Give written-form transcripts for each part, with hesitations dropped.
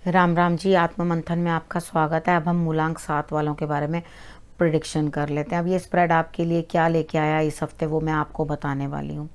राम राम जी। आत्म मंथन में आपका स्वागत है। अब हम मूलांक 7 वालों के बारे में प्रिडिक्शन कर लेते हैं। अब ये स्प्रेड आपके लिए क्या लेके आया इस हफ्ते, वो मैं आपको बताने वाली हूँ।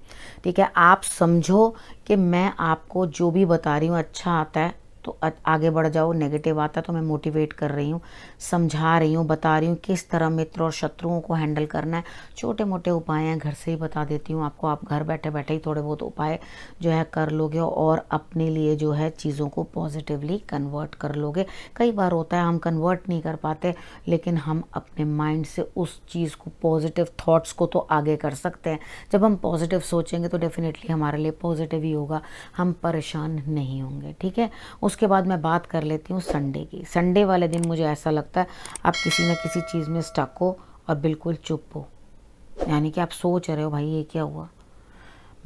ठीक है, आप समझो कि मैं आपको जो भी बता रही हूँ अच्छा आता है तो आगे बढ़ जाओ, नेगेटिव आता है तो मैं मोटिवेट कर रही हूँ, समझा रही हूँ, बता रही हूँ किस तरह मित्र और शत्रुओं को हैंडल करना है। छोटे मोटे उपाय हैं, घर से ही बता देती हूँ आपको। आप घर बैठे बैठे ही थोड़े बहुत उपाय जो है कर लोगे और अपने लिए जो है चीज़ों को पॉजिटिवली कन्वर्ट कर लोगे। कई बार होता है हम कन्वर्ट नहीं कर पाते, लेकिन हम अपने माइंड से उस चीज़ को, पॉजिटिव थॉट्स को तो आगे कर सकते हैं। जब हम पॉजिटिव सोचेंगे तो डेफिनेटली हमारे लिए पॉजिटिव ही होगा, हम परेशान नहीं होंगे। ठीक है, उसके बाद मैं बात कर लेती हूँ संडे की। संडे वाले दिन मुझे ऐसा लगता है आप किसी न किसी चीज़ में स्टक हो और बिल्कुल चुप हो, यानी कि आप सोच रहे हो भाई ये क्या हुआ,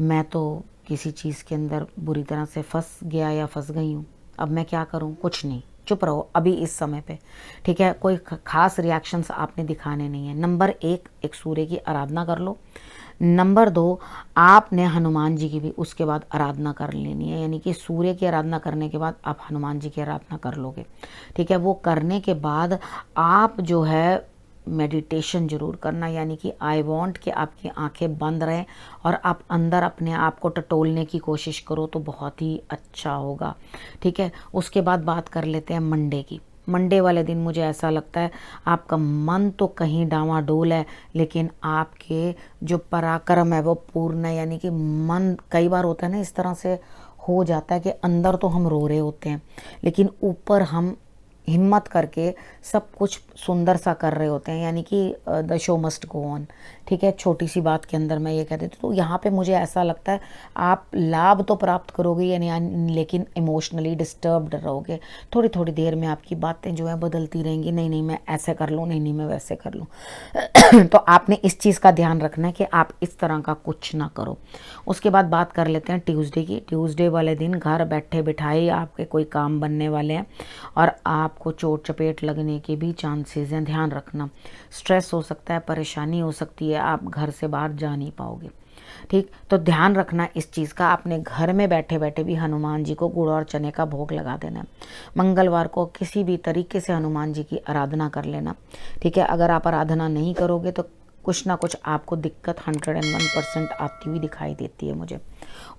मैं तो किसी चीज़ के अंदर बुरी तरह से फंस गया या फंस गई हूँ, अब मैं क्या करूँ। कुछ नहीं, चुप रहो अभी इस समय पे। ठीक है, कोई खास रिएक्शंस आपने दिखाने नहीं है। नंबर एक सूर्य की आराधना कर लो। नंबर 2, आपने हनुमान जी की भी उसके बाद आराधना कर लेनी है, यानी कि सूर्य की आराधना करने के बाद आप हनुमान जी की आराधना कर लोगे। ठीक है, वो करने के बाद आप जो है मेडिटेशन जरूर करना, यानी कि आई वांट कि आपकी आंखें बंद रहें और आप अंदर अपने आप को टटोलने की कोशिश करो तो बहुत ही अच्छा होगा। ठीक है, उसके बाद बात कर लेते हैं मंडे की। मंडे वाले दिन मुझे ऐसा लगता है आपका मन तो कहीं डावाडोल है, लेकिन आपके जो पराक्रम है वो पूर्ण है। यानी कि मन कई बार होता है ना इस तरह से हो जाता है कि अंदर तो हम रो रहे होते हैं लेकिन ऊपर हम हिम्मत करके सब कुछ सुंदर सा कर रहे होते हैं, यानी कि the show must go on. ठीक है, छोटी सी बात के अंदर मैं ये कह देती हूँ। तो यहाँ पे मुझे ऐसा लगता है आप लाभ तो प्राप्त करोगे यानी, लेकिन इमोशनली डिस्टर्ब्ड रहोगे। थोड़ी थोड़ी देर में आपकी बातें जो है बदलती रहेंगी, नहीं नहीं मैं ऐसे कर लूँ, नहीं नहीं मैं वैसे कर लूँ। तो आपने इस चीज़ का ध्यान रखना है कि आप इस तरह का कुछ ना करो। उसके बाद बात कर लेते हैं ट्यूसडे की। ट्यूसडे वाले दिन घर बैठे बिठाए आपके कोई काम बनने वाले हैं और आपको चोट चपेट लगने के भी चांसेस हैं, ध्यान रखना। स्ट्रेस हो सकता है, परेशानी हो सकती है, आप घर से बाहर जा नहीं पाओगे। ठीक, तो ध्यान रखना इस चीज़ का। आपने घर में बैठे बैठे भी हनुमान जी को गुड़ और चने का भोग लगा देना है। मंगलवार को किसी भी तरीके से हनुमान जी की आराधना कर लेना। ठीक है, अगर आप आराधना नहीं करोगे तो कुछ ना कुछ आपको दिक्कत 101% आती हुई दिखाई देती है मुझे।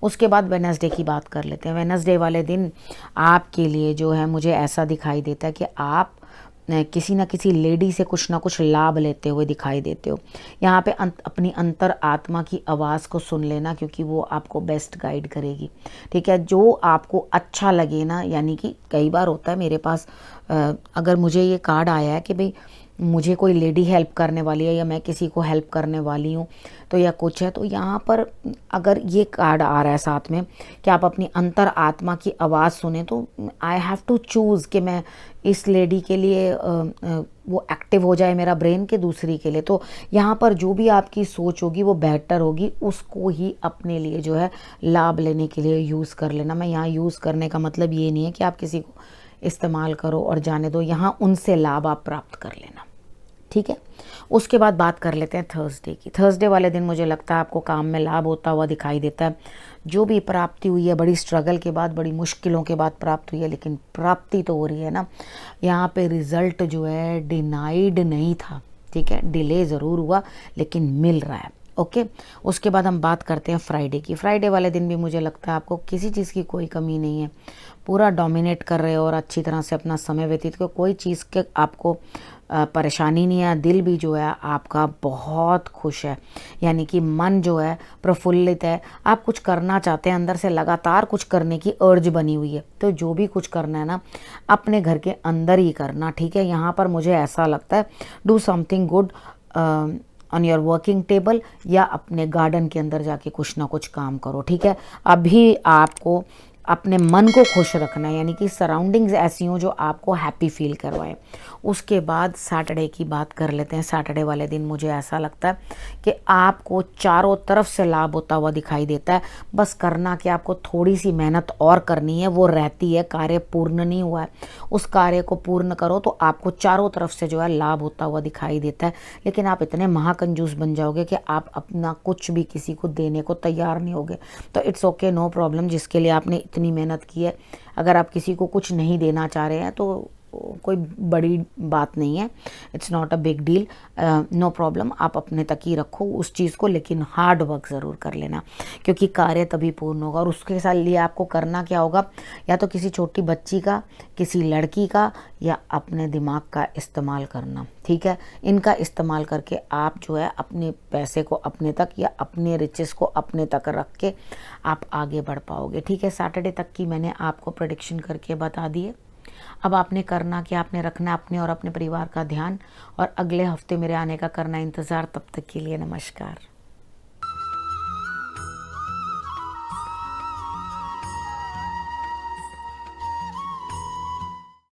उसके बाद वेडनेसडे की बात कर लेते हैं। वेडनेसडे वाले दिन आपके लिए जो है मुझे ऐसा दिखाई देता है कि आप किसी ना किसी लेडी से कुछ ना कुछ लाभ लेते हुए दिखाई देते हो। यहाँ पे अपनी अंतर आत्मा की आवाज़ को सुन लेना, क्योंकि वो आपको बेस्ट गाइड करेगी। ठीक है, जो आपको अच्छा लगे ना, यानी कि कई बार होता है मेरे पास अगर मुझे ये कार्ड आया है कि भाई मुझे कोई लेडी हेल्प करने वाली है या मैं किसी को हेल्प करने वाली हूँ तो या कुछ है, तो यहाँ पर अगर ये कार्ड आ रहा है साथ में कि आप अपनी अंतर आत्मा की आवाज़ सुने, तो आई हैव टू चूज़ कि मैं इस लेडी के लिए वो एक्टिव हो जाए मेरा ब्रेन के दूसरी के लिए। तो यहाँ पर जो भी आपकी सोच होगी वो बेहतर होगी, उसको ही अपने लिए जो है लाभ लेने के लिए यूज़ कर लेना। मैं यहाँ यूज़ करने का मतलब ये नहीं है कि आप किसी को इस्तेमाल करो और जाने दो, यहाँ उनसे लाभ आप प्राप्त कर लेना। ठीक है, उसके बाद बात कर लेते हैं थर्सडे की। थर्सडे वाले दिन मुझे लगता है आपको काम में लाभ होता हुआ दिखाई देता है। जो भी प्राप्ति हुई है बड़ी स्ट्रगल के बाद, बड़ी मुश्किलों के बाद प्राप्त हुई है, लेकिन प्राप्ति तो हो रही है ना। यहाँ पे रिजल्ट जो है डिनाइड नहीं था। ठीक है, डिले ज़रूर हुआ लेकिन मिल रहा है। ओके, उसके बाद हम बात करते हैं फ्राइडे की। फ्राइडे वाले दिन भी मुझे लगता है आपको किसी चीज़ की कोई कमी नहीं है, पूरा डोमिनेट कर रहे हो और अच्छी तरह से अपना समय व्यतीत करो। कोई चीज़ के आपको परेशानी नहीं है। दिल भी जो है आपका बहुत खुश है, यानी कि मन जो है प्रफुल्लित है। आप कुछ करना चाहते हैं, अंदर से लगातार कुछ करने की अर्ज बनी हुई है। तो जो भी कुछ करना है ना अपने घर के अंदर ही करना। ठीक है, यहाँ पर मुझे ऐसा लगता है do something good on your working table या अपने गार्डन के अंदर जाके कुछ ना कुछ काम करो। ठीक है, अभी आपको अपने मन को खुश रखना है, यानी कि सराउंडिंग्स ऐसी हों जो आपको हैप्पी फील करवाएं। उसके बाद सैटरडे की बात कर लेते हैं। सैटरडे वाले दिन मुझे ऐसा लगता है कि आपको चारों तरफ से लाभ होता हुआ दिखाई देता है। बस करना कि आपको थोड़ी सी मेहनत और करनी है, वो रहती है। कार्य पूर्ण नहीं हुआ है, उस कार्य को पूर्ण करो तो आपको चारों तरफ से जो है लाभ होता हुआ दिखाई देता है। लेकिन आप इतने महाकंजूस बन जाओगे कि आप अपना कुछ भी किसी को देने को तैयार नहीं होगे। तो इट्स ओके, नो प्रॉब्लम। जिसके लिए आपने इतनी मेहनत की है। अगर आप किसी को कुछ नहीं देना चाह रहे हैं तो कोई बड़ी बात नहीं है, it's not a big deal, no problem. आप अपने तक ही रखो उस चीज़ को, लेकिन हार्ड वर्क ज़रूर कर लेना, क्योंकि कार्य तभी पूर्ण होगा। और उसके साथ लिए आपको करना क्या होगा, या तो किसी छोटी बच्ची का, किसी लड़की का, या अपने दिमाग का इस्तेमाल करना। ठीक है, इनका इस्तेमाल करके आप जो है अपने पैसे को अपने तक, या अपने रिचेस को अपने तक रख के आप आगे बढ़ पाओगे। ठीक है, सैटरडे तक की मैंने आपको प्रेडिक्शन करके बता दी है। अब आपने करना क्या, आपने रखना अपने और अपने परिवार का ध्यान, और अगले हफ्ते मेरे आने का करना इंतज़ार। तब तक के लिए नमस्कार।